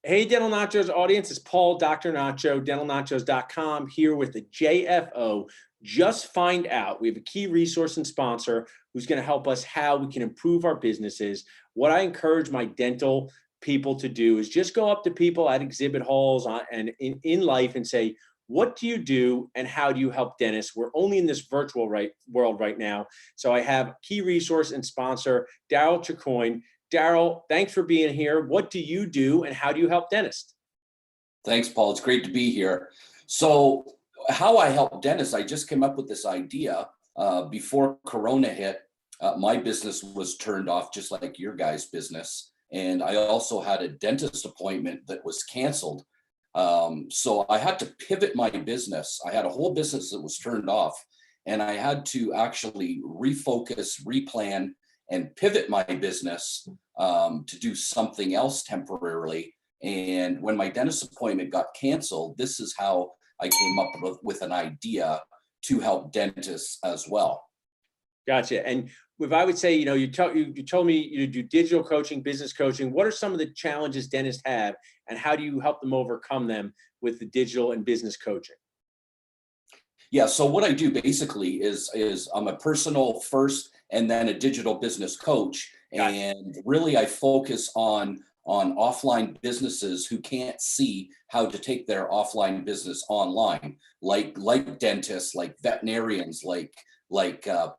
Hey, Dental Nachos audience, it's Paul, Dr. Nacho, dentalnachos.com, here with the JFO. Just find out. We have a key resource and sponsor who's going to help us how we can improve our businesses. What I encourage my dental people to do is just go up to people at exhibit halls and in life and say, what do you do and how do you help dentists? We're only in this virtual world right now. So I have key resource and sponsor, Darryl Chicoine. Darryl, thanks for being here. What do you do and how do you help dentists? Thanks, Paul. It's great to be here. So how I help dentists, I just came up with this idea before Corona hit. My business was turned off just like your guys' business. And I also had a dentist appointment that was canceled. So I had to pivot my business. I had a whole business that was turned off, and I had to actually refocus, replan, and pivot my business to do something else temporarily. And when my dentist appointment got canceled, this is how I came up with an idea to help dentists as well. Gotcha. And if I would say, you told me you do digital coaching, business coaching. What are some of the challenges dentists have, and how do you help them overcome them with the digital and business coaching? Yeah, so what I do basically is I'm a personal first and then a digital business coach. Gotcha. And really I focus on offline businesses who can't see how to take their offline business online, like dentists, like veterinarians, like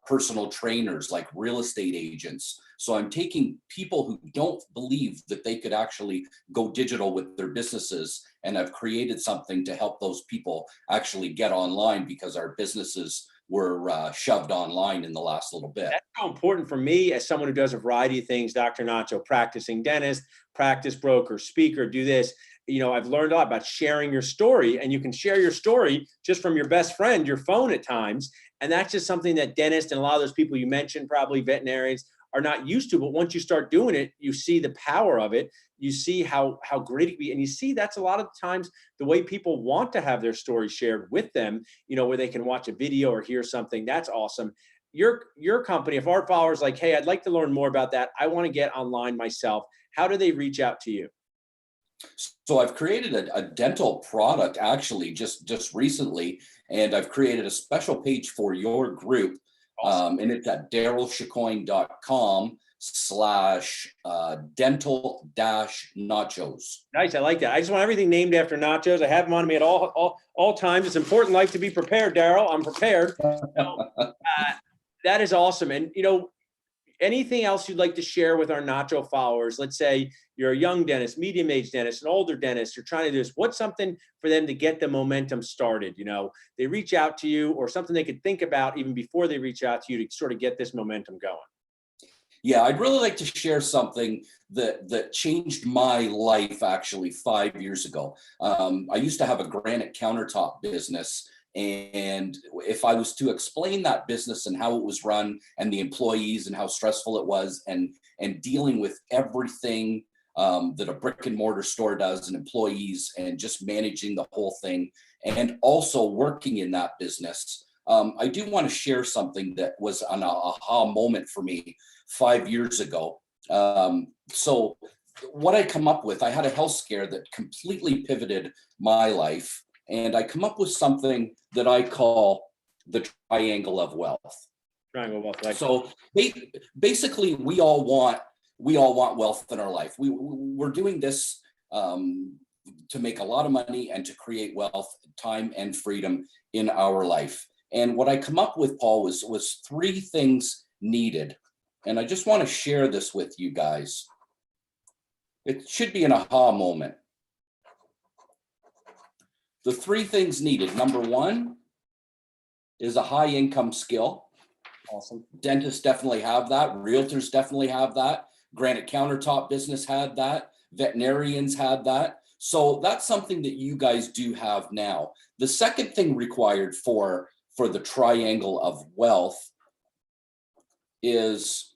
personal trainers, like real estate agents. So I'm taking people who don't believe that they could actually go digital with their businesses, and I've created something to help those people actually get online because our businesses were shoved online in the last little bit. That's so important for me as someone who does a variety of things, Dr. Nacho, practicing dentist, practice broker, speaker, do this. I've learned a lot about sharing your story, and you can share your story just from your best friend, your phone at times. And that's just something that dentists and a lot of those people you mentioned, probably veterinarians, are not used to. But once you start doing it, you see the power of it. You see how great it can be. And you see that's a lot of times the way people want to have their story shared with them, where they can watch a video or hear something. That's awesome. Your company, if our followers like, hey, I'd like to learn more about that, I want to get online myself, how do they reach out to you? So I've created a dental product actually just recently, and I've created a special page for your group. Awesome. And it's at darrylchicoine.com/dental nachos. Nice. I like that. I just want everything named after nachos. I have them on me at all times. It's important in life to be prepared, Darryl. I'm prepared. That is awesome. And, anything else you'd like to share with our Nacho followers? Let's say you're a young dentist, medium-aged dentist, an older dentist. You're trying to do this. What's something for them to get the momentum started? They reach out to you, or something they could think about even before they reach out to you to sort of get this momentum going. Yeah, I'd really like to share something that changed my life actually 5 years ago. I used to have a granite countertop business. And if I was to explain that business and how it was run and the employees and how stressful it was and dealing with everything that a brick and mortar store does and employees and just managing the whole thing and also working in that business, I do want to share something that was an aha moment for me 5 years ago. So what I come up with, I had a health scare that completely pivoted my life. And I come up with something that I call the triangle of wealth. Triangle of wealth. So basically, we all want wealth in our life. We're doing this to make a lot of money and to create wealth, time, and freedom in our life. And what I come up with, Paul, was three things needed. And I just want to share this with you guys. It should be an aha moment. The three things needed. Number one is a high income skill. Awesome. Dentists definitely have that. Realtors definitely have that. Granite countertop business had that. Veterinarians had that. So that's something that you guys do have now. The second thing required for the triangle of wealth is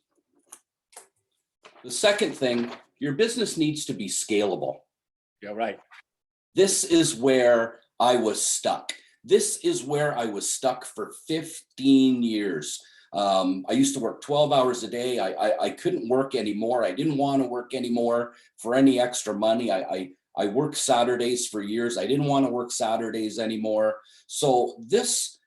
the second thing, your business needs to be scalable. Yeah, right. This is where I was stuck. This is where I was stuck for 15 years. I used to work 12 hours a day. I couldn't work anymore. I didn't want to work anymore for any extra money. I worked Saturdays for years. I didn't want to work Saturdays anymore. So this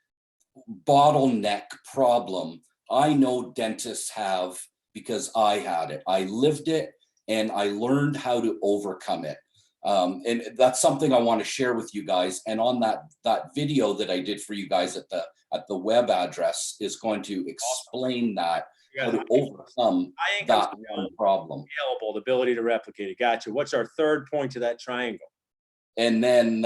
bottleneck problem, I know dentists have because I had it. I lived it and I learned how to overcome it. And that's something I want to share with you guys. And on that video that I did for you guys at the web address is going to explain that, how to overcome that one problem. Scalable, the ability to replicate it. Gotcha. What's our third point to that triangle? And then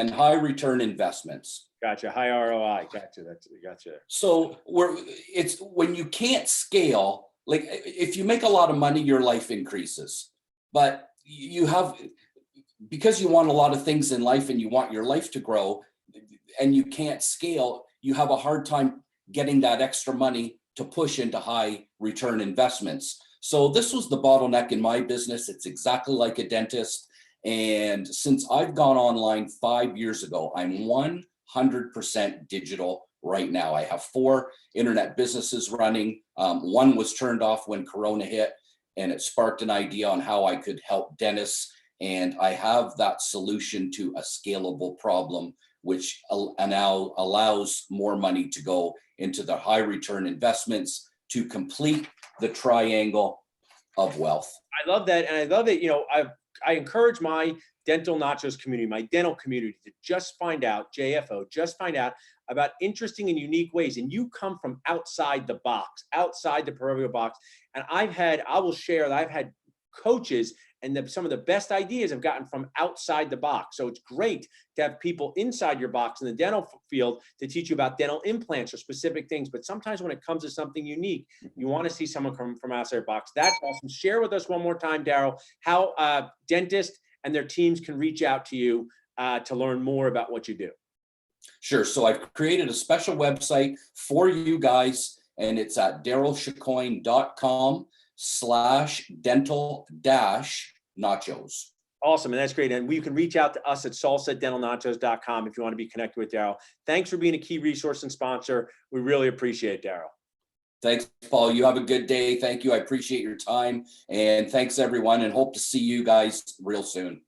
high return investments. Gotcha. High ROI. Gotcha. Gotcha. So it's when you can't scale, like if you make a lot of money, your life increases. But you have, because you want a lot of things in life and you want your life to grow and you can't scale, you have a hard time getting that extra money to push into high return investments. So this was the bottleneck in my business. It's exactly like a dentist. And since I've gone online 5 years ago, I'm 100% digital right now. I have 4 internet businesses running. One was turned off when Corona hit, and it sparked an idea on how I could help dentists. And I have that solution to a scalable problem, which now allows more money to go into the high return investments to complete the triangle of wealth. I love that. And I love it. I encourage my dental nachos community, my dental community, to just find out, JFO, just find out about interesting and unique ways. And you come from outside the box, outside the proverbial box. And I will share that I've had coaches and some of the best ideas I've gotten from outside the box. So it's great to have people inside your box in the dental field to teach you about dental implants or specific things. But sometimes when it comes to something unique, you want to see someone come from outside the box. That's awesome. Share with us one more time, Darryl, how dentists and their teams can reach out to you to learn more about what you do. Sure. So I've created a special website for you guys, and it's at darrylchicoine.com/dental-nachos. Awesome. And that's great. And you can reach out to us at salsa-dental-nachos.com if you want to be connected with Darryl. Thanks for being a key resource and sponsor. We really appreciate it, Darryl. Thanks, Paul. You have a good day. Thank you. I appreciate your time. And thanks, everyone, and hope to see you guys real soon.